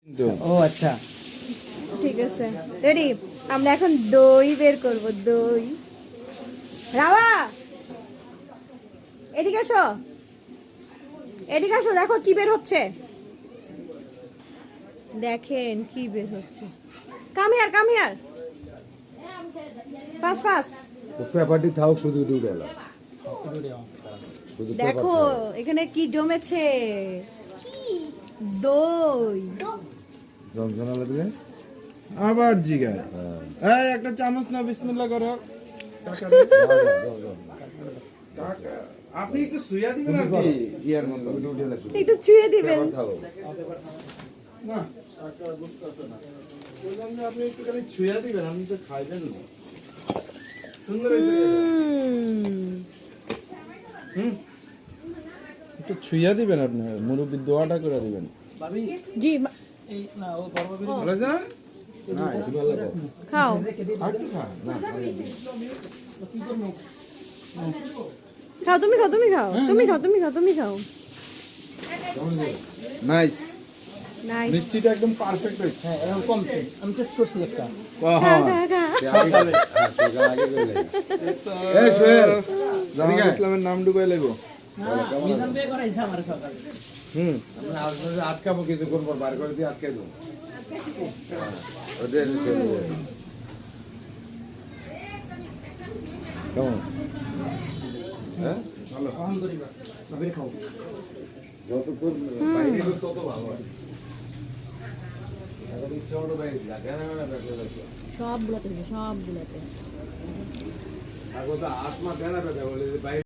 ও আচ্ছা, ঠিক আছে, রেডি। আমরা এখন দই বের করব। দই, রাওয়া এদিকে আসো, এদিকে আসো, দেখো কি বের হচ্ছে। দেখেন কি বের হচ্ছে। Come here, come here, fast fast. পেপারটি থাক শুধু দুধেলা শুধু দেখো এখানে কি জমেছে, দই। জমজনা লাগবে আবার জিগায় এই একটা চামচ না, বিসমিল্লাহ করো। কাকা, কাকা, আপনি একটু সুইয়া দিবেন আর কি ইয়ার মতো। একটু ছুঁয়ে দিবেন। না কাকা বুঝতেছে না, বললাম যে আপনি একটু খালি ছুঁয়া দিবেন, আপনি তো খাইবেন না। সুন্দর হয়েছে একটু ছুঁয়া দিবেন, আপনি মুরব্বীর দোয়াটা করে দিবেন। জি, ভালো হয়েছে না? খাও। আর কি খা? না, খাও, তুমি খাও, তুমি খাও, তুমি খাও, তুমি খাও, তুমি খাও। Nice, nice. মিষ্টিটা একদম পারফেক্ট হয়েছে। হ্যাঁ এরকম কমছে, আমি টেস্ট করছি একটা। খা খা খা। জামাল ইসলামের নাম ডুবাই লাগবো। নিজাম বিয়ে করাইছে আমার সকালে। আটকাবো কিছুক্ষণ পর বার করে দিয়ে আটকে দেবো ওদের কেমন হ্যাঁ আলহামদুলিল্লাহ সবাই খাও। যতক্ষণ বাইরে তত ভালো হয় এখন ইচ্ছা হলো বাইরে সবগুলোতে, সবগুলোতে। এখন তো আত্মা দেনা ব্যথা বলে যে বাইরে